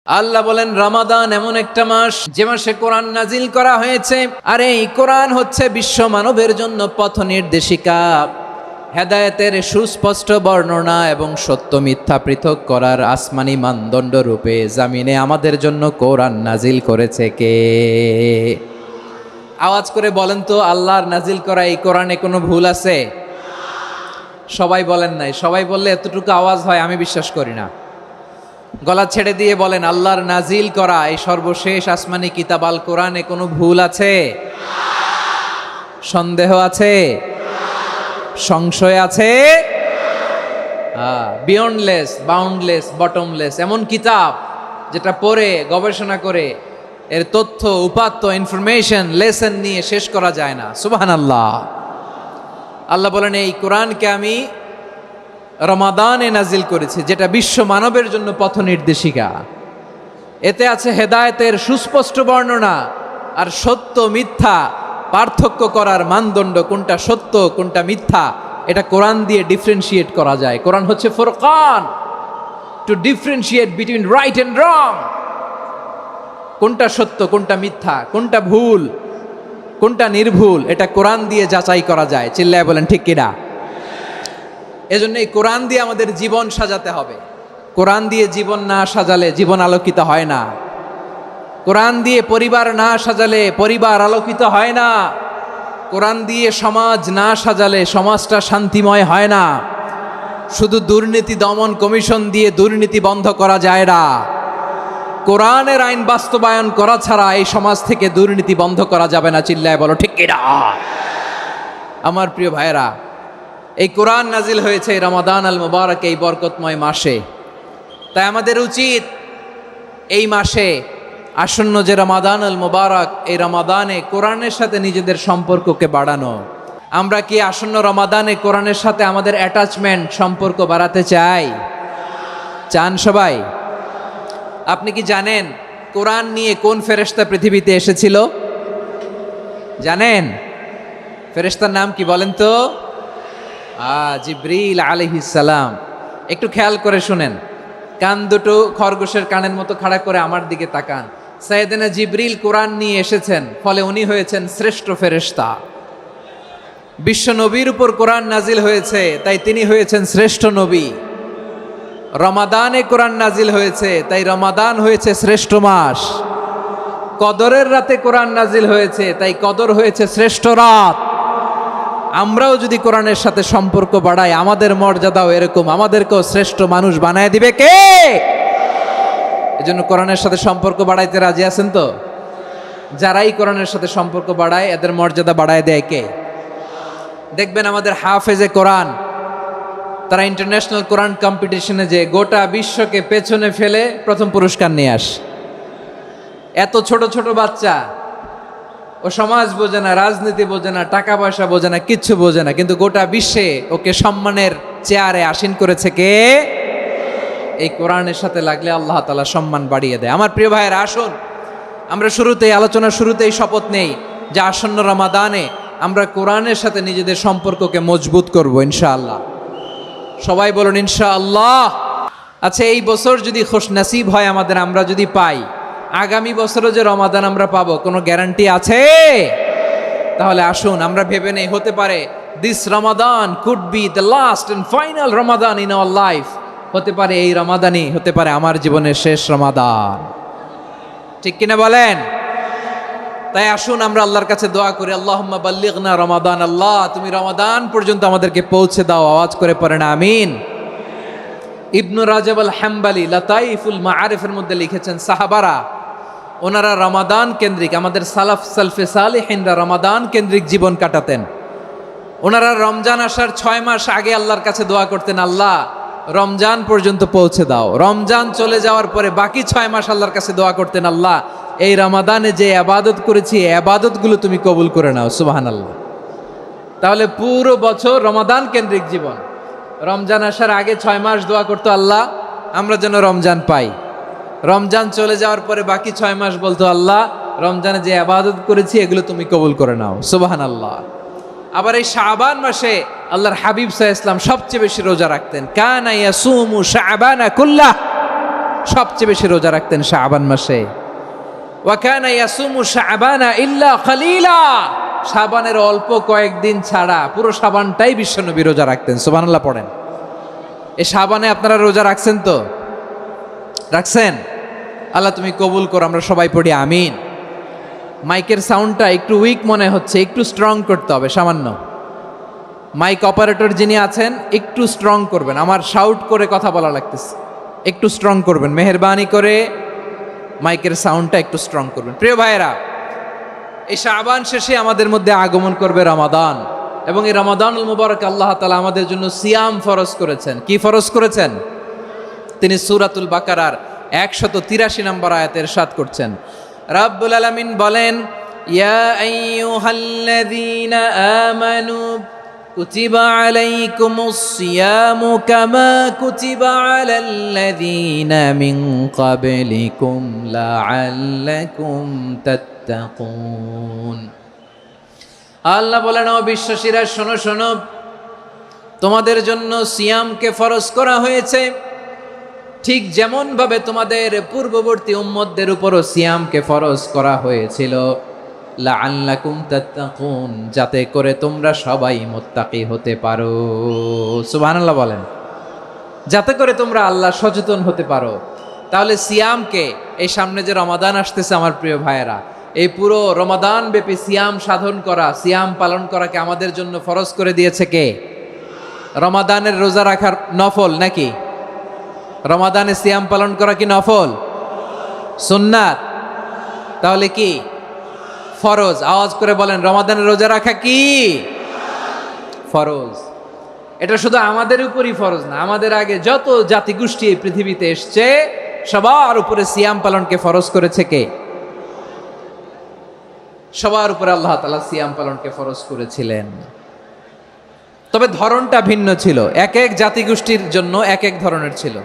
আল্লাহ বলেন রমাদান এমন একটা মাস যে মাসে কোরআন নাজিল করা হয়েছে, আর এই কোরআন হচ্ছে বিশ্ব মানবের জন্য পথ নির্দেশিকা, হেদায়েতের সুস্পষ্ট বর্ণনা এবং সত্য মিথ্যা পৃথক করার আসমানি মানদণ্ড রূপে জামিনে আমাদের জন্য কোরআন নাজিল করেছে কে? আওয়াজ করে বলেন তো, আল্লাহর নাজিল করা এই কোরআনে কোনো ভুল আছে? সবাই বলেন নাই। সবাই বললে এতটুকু আওয়াজ হয় আমি বিশ্বাস করি না। গলা ছেড়ে দিয়ে বলেন, আল্লাহর নাজিল করা এই সর্বশেষ আসমানি কিতাব আল কোরআনে কোনো ভুল আছে? সন্দেহ আছে? সংশয় আছে? বিয়ন্ডলেস, বাউন্ডলেস, বটমলেস এমন কিতাব যেটা পড়ে গবেষণা করে এর তথ্য উপাত্ত ইনফরমেশন লেসন নিয়ে শেষ করা যায় না। সুবহানাল্লাহ। আল্লাহ বলেন এই কোরআনকে আমি রমাদানে নাজিল করেছি, যেটা বিশ্ব মানবের জন্য পথ নির্দেশিকা। এতে আছে হেদায়েতের সুস্পষ্ট বর্ণনা আর সত্য মিথ্যা পার্থক্য করার মানদণ্ড, কোনটা সত্য কোনটা মিথ্যা এটা কোরআন দিয়ে ডিফারেন্সিয়েট করা যায়। কোরআন হচ্ছে ফুরকান, to differentiate between right and wrong. কোনটা সত্য কোনটা মিথ্যা, কোনটা ভুল কোনটা নির্ভুল, এটা কোরআন দিয়ে যাচাই করা যায়। চিল্লায় বলেন ঠিক কিনা? এজন্য এই কোরআন দিয়ে আমাদের জীবন সাজাতে হবে। কোরআন দিয়ে জীবন না সাজালে জীবন আলোকিত হয় না। কোরআন দিয়ে পরিবার না সাজালে পরিবার আলোকিত হয় না। কোরআন দিয়ে সমাজ না সাজালে সমাজটা শান্তিময় হয় না। শুধু দুর্নীতি দমন কমিশন দিয়ে দুর্নীতি বন্ধ করা যায় না। কোরআনের আইন বাস্তবায়ন করা ছাড়া এই সমাজ থেকে দুর্নীতি বন্ধ করা যাবে না। চিল্লায় বলো ঠিক কিনা? আমার প্রিয় ভাইয়েরা, এই কোরআন নাজিল হয়েছে রমাদান আল মুবারক, এই বরকতময় মাসে। তাই আমাদের উচিত এই মাসে আসন্ন যে রমাদান আল মুবারক, এই রমাদানে কোরআনের সাথে নিজেদের সম্পর্ককে বাড়ানো। আমরা কি আসন্ন রমাদানে কোরআনের সাথে আমাদের অ্যাটাচমেন্ট সম্পর্ক বাড়াতে চাই? চান সবাই? আপনি কি জানেন কোরআন নিয়ে কোন ফেরেশতা পৃথিবীতে এসেছিল? জানেন? ফেরেশতার নাম কি বলেন তো? জিবরিল আলাইহিস সালাম। একটু খেয়াল করে শুনেন, কান দুটো খরগোশের কানের মতো খাড়া করে আমার দিকে তাকান। সাইয়েদনা জিবরিল কোরআন নিয়ে এসেছেন, ফলে উনি হয়েছেন শ্রেষ্ঠ ফেরেশতা। বিশ্ব নবীর উপর কোরআন নাজিল হয়েছে, তাই তিনি হয়েছেন শ্রেষ্ঠ নবী। রমাদানে কোরআন নাজিল হয়েছে, তাই রমাদান হয়েছে শ্রেষ্ঠ মাস। কদরের রাতে কোরআন নাজিল হয়েছে, তাই কদর হয়েছে শ্রেষ্ঠ রাত। আমরাও যদি কোরআনের সাথে সম্পর্ক বাড়াই, আমাদের মর্যাদাও এরকম, আমাদেরকেও শ্রেষ্ঠ মানুষ বানায় দিবে কে? এজন্য কোরআনের সাথে সম্পর্ক বাড়াইতে রাজি আছেন তো? যারাই কোরআনের সাথে সম্পর্ক বাড়ায় এদের মর্যাদা বাড়ায় দেয় কে? দেখবেন আমাদের হাফেজে কোরআন, তারা ইন্টারন্যাশনাল কোরআন কম্পিটিশনে যে গোটা বিশ্বকে পেছনে ফেলে প্রথম পুরস্কার নিয়ে আসে। এত ছোট ছোট বাচ্চা, ও সমাজ বোঝে না, রাজনীতি বোঝে না, টাকা পয়সা বোঝে না, কিচ্ছু বোঝে না, কিন্তু গোটা বিশ্বে ওকে সম্মানের চেয়ারে আসীন করেছে কে? এই কোরআনের সাথে লাগলে আল্লাহ তাআলা সম্মান বাড়িয়ে দেয়। আমার প্রিয় ভাইয়েরা, আসুন আমরা শুরুতেই, আলোচনার শুরুতেই শপথ নেই যে আসন্ন রমাদানে আমরা কোরআনের সাথে নিজেদের সম্পর্ককে মজবুত করব ইনশাআল্লাহ। সবাই বলুন ইনশাআল্লাহ। আচ্ছা, এই বছর যদি খুশনসিব হয় আমাদের, আমরা যদি পাই, আগামী বছরও যে রমাদান আমরা পাবো কোনো গ্যারান্টি আছে? তাহলে আসুন আমরা ভেবে নেই, হতে পারে this Ramadan could be the last and final Ramadan in our life. হতে পারে এই রমাদানই হতে পারে আমার জীবনের শেষ রমাদান। ঠিক কিনা বলেন? তাই আসুন আমরা আল্লাহর কাছে দোয়া করি, আল্লাহুম্মা বাল্লিগনা রমাদান। আল্লাহ, তুমি রমাদান পর্যন্ত আমাদেরকে পৌঁছে দাও। আওয়াজ করে পড়েন আমিন। ইবনু রাজব আল হাম্বালি লাতাইফুল মাআরিফের মধ্যে লিখেছেন, সাহাবারা ওনারা রমাদান কেন্দ্রিক, আমাদের সালাফ সালফে সালেহিনরা রমাদান কেন্দ্রিক জীবন কাটাতেন। ওনারা রমজান আসার 6 মাস আগে আল্লাহর কাছে দোয়া করতেন, আল্লাহ রমজান পর্যন্ত পৌঁছে দাও। রমজান চলে যাওয়ার পরে বাকি 6 মাস আল্লাহর কাছে দোয়া করতেন, আল্লাহ এই রমাদানে যে ইবাদত করেছি এই ইবাদতগুলো তুমি কবুল করে নাও। সুবহানাল্লাহ। তাহলে পুরো বছর রমাদান কেন্দ্রিক জীবন। রমজান আসার আগে 6 মাস দোয়া করতো, আল্লাহ আমরা যেন রমজান পাই। রমজান চলে যাওয়ার পরে বাকি 6 মাস বলতো, আল্লাহ রমজানে যে ইবাদত করেছি এগুলো তুমি কবুল করে নাও। সুবহানাল্লাহ। আবার এই শাবান মাসে আল্লাহর হাবিব সাল্লাল্লাহু আলাইহি ওয়াসাল্লাম সবচেয়ে বেশি রোজা রাখতেন। কানা ইয়াসুমু শাবানা কুল্লাহ। সবচেয়ে বেশি রোজা রাখতেন শাবান মাসে। ওয়া কানা ইয়াসুমু শাবানা ইল্লা কালিলা, শাবানের অল্প কয়েকদিন ছাড়া পুরো শাবানটাই বিশ্বনবী রোজা রাখতেন। সুবহানাল্লাহ পড়েন। এই শাবানে আপনারা রোজা রাখছেন তো? রাখছেন? আল্লাহ তুমি কবুল করো, আমরা সবাই পড়ি আমিন। মাইকের সাউন্ডটা একটু উইক মনে হচ্ছে, একটু স্ট্রং করতে হবে সামান্য। মাইক অপারেটর যিনি আছেন একটু স্ট্রং করবেন, আমার শাউট করে কথা বলা লাগতেছে, একটু স্ট্রং করবেন মেহেরবানি করে, মাইকের সাউন্ডটা একটু স্ট্রং করবেন। প্রিয় ভাইয়েরা, এই শাবান শেষে আমাদের মধ্যে আগমন করবে রমাদান, এবং এই রমাদানুল মুবারক আল্লাহ তাআলা আমাদের জন্য সিয়াম ফরজ করেছেন। কি ফরজ করেছেন? তিনি সূরাতুল বাকারার 183 নম্বর আয়াতে ইরশাদ করছেন, রাব্বুল আলামিন বলেন, ইয়া আইয়ুহাল্লাযীনা আমানু কুতিবা আলাইকুমুস সিয়ামু কামা কুতিবা আলাল্লাযীনা মিন ক্বাবলিকুম লাআল্লাকুম তাত্তাকুন। আল্লাহ বলেন, ও বিশ্বাসীরা শোনো শোনো, তোমাদের জন্য সিয়ামকে ফরজ করা হয়েছে, ঠিক যেমন ভাবে তোমাদের পূর্ববর্তী উম্মতদের উপরও সিয়ামকে ফরজ করা হয়েছিল, লাআল্লাকুম তাত্তাকুন, যাতে করে তোমরা সবাই মুত্তাকি হতে পারো। সুবহানাল্লাহ বলেন, যাতে করে তোমরা আল্লাহ সচেতন হতে পারো। তাহলে সিয়ামকে, এই সামনে যে রমাদান আসতেছে আমার প্রিয় ভাইয়েরা, এই পুরো রমাদান ব্যাপী সিয়াম সাধন করা, সিয়াম পালন করাকে আমাদের জন্য ফরজ করে দিয়েছে কে? রমাদানের রোজা রাখার নফল নাকি? রমাদানে সিয়াম পালন করা কি নফল? সুন্নাত? তাহলে কি ফরজ? আওয়াজ করে বলেন, রমাদানের রোজা রাখা কি ফরজ? এটা শুধু আমাদের উপরই ফরজ না, আমাদের আগে যত জাতিগোষ্ঠী এই পৃথিবীতে এসছে সবার উপরে সিয়াম পালনকে ফরজ করেছে কে? সবার উপরে আল্লাহ তাআলা সিয়াম পালনকে ফরজ করেছিলেন। তবে ধরনটা ভিন্ন ছিল, এক এক জাতিগোষ্ঠীর জন্য এক এক ধরনের ছিল।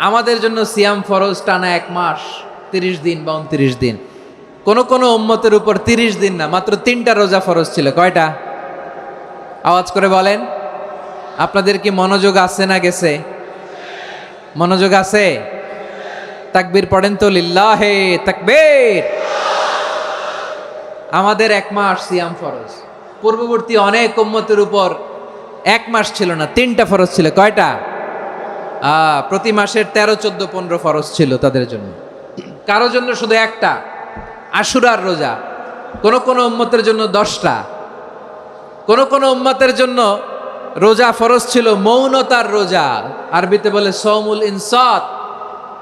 আমাদের জন্য সিয়াম ফরজ টানা 1 মাস 30 দিন বা 29 দিন। কোন কোন উম্মতের উপর 30 দিন না, মাত্র 3টা রোজা ফরজ ছিল। কয়টা? আওয়াজ করে বলেন। আপনাদের কি মনোযোগ আছে না গেছে? মনোযোগ আছে? তাকবীর পড়েন তো, লিল্লাহে তাকবীর। আমাদের 1 মাস সিয়াম ফরজ, পূর্ববর্তী অনেক উম্মতের উপর 1 মাস ছিল না, 3টা ফরজ ছিল। কয়টা? প্রতি মাসের 13, 14, 15 ফরজ ছিল তাদের জন্য। কারো জন্য শুধু একটা, আশুরার রোজা। কোন কোন উম্মতের জন্য 10টা। কোন কোন উম্মতের জন্য রোজা ফরজ ছিল মৌনতার রোজা, আরবিতে বলে সৌমুল ইনসাত,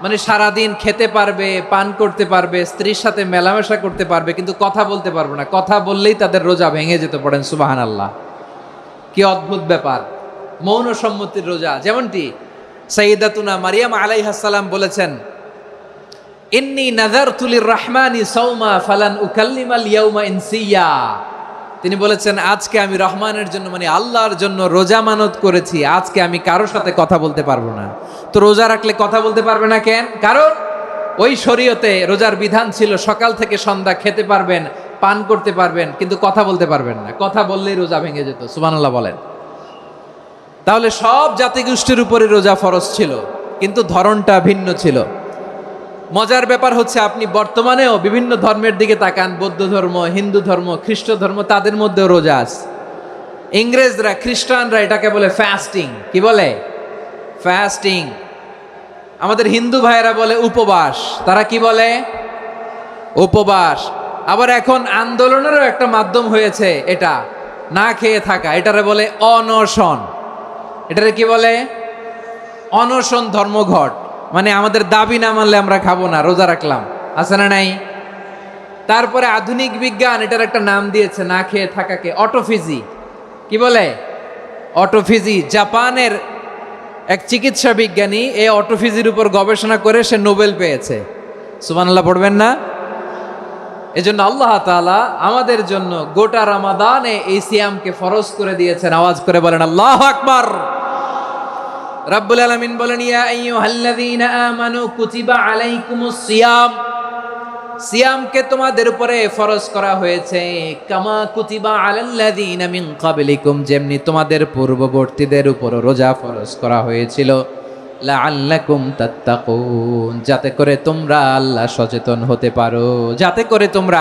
মানে সারাদিন খেতে পারবে, পান করতে পারবে, স্ত্রীর সাথে মেলামেশা করতে পারবে, কিন্তু কথা বলতে পারবে না। কথা বললেই তাদের রোজা ভেঙে যেত। পড়েন সুবহানাল্লাহ। কি অদ্ভুত ব্যাপার! মৌন সম্মতির রোজা। যেমনটি সাইয়্যিদাতুনা মারিয়াম আলাইহাস সালাম বলেছেন, ইন্নী নাযারতু লির-রাহমানি সাওমা ফালান উকাল্লিমাল ইয়াওমা ইনসিয়া। তিনি বলেছেন, আজকে আমি রহমানের জন্য, মানে আল্লাহর জন্য রোজা মানত করেছি, আজকে আমি কারোর সাথে কথা বলতে পারবো না। তো রোজা রাখলে কথা বলতে পারবে না কেন? কারণ ওই শরীয়তে রোজার বিধান ছিল সকাল থেকে সন্ধ্যা খেতে পারবেন, পান করতে পারবেন, কিন্তু কথা বলতে পারবেন না। কথা বললেই রোজা ভেঙে যেত। সুবহানাল্লাহ বলেন। তাহলে সব জাতিগোষ্ঠীর উপরে রোজা ফরজ ছিল, কিন্তু ধরনটা ভিন্ন ছিল। মজার ব্যাপার হচ্ছে, আপনি বর্তমানেও বিভিন্ন ধর্মের দিকে তাকান, বৌদ্ধ ধর্ম, হিন্দু ধর্ম, খ্রিস্ট ধর্ম, তাদের মধ্যেও রোজা আছে। ইংরেজরা, খ্রিস্টানরা এটাকে বলে ফাস্টিং। কি বলে? ফাস্টিং। আমাদের হিন্দু ভাইয়েরা বলে উপবাস। তারা কি বলে? উপবাস। আবার এখন আন্দোলনেরও একটা মাধ্যম হয়েছে এটা, না খেয়ে থাকা। এটারে বলে অনশন। এটারে কি বলে? অনশন ধর্মঘট। মানে আমাদের দাবি না মানলে আমরা খাবো না, রোজা রাখলাম। আছে না নাই? তারপরে আধুনিক বিজ্ঞান এটার একটা নাম দিয়েছে না খেয়ে থাকাকে, অটোফিজি। কি বলে? অটোফিজি। জাপানের এক চিকিৎসা বিজ্ঞানী এই অটোফিজির উপর গবেষণা করে সে নোবেল পেয়েছে। সুবহানাল্লাহ পড়বেন না? এজন্য আল্লাহ তাআলা আমাদের জন্য গোটা রমাদানে এই সিয়ামকে ফরজ করে দিয়েছেন। আওয়াজ করে বলেন আল্লাহু আকবার। রাব্বুল আলামিন বলেন, ইয়া আইয়ুহাল্লাযীনা আমানু কুতিবা আলাইকুমুস সিয়াম। সিয়ামকে তোমাদের উপরে ফরজ করা হয়েছে, কামা কুতিবা আলাল্লাযীনা মিন ক্বাবলিকুম, যেমনি তোমাদের পূর্ববর্তীদের উপর রোজা ফরজ করা হয়েছিল, লাআল্লাকুম তাত্তাকুন, যাতে করে তোমরা আল্লাহ সচেতন হতে পারো, যাতে করে তোমরা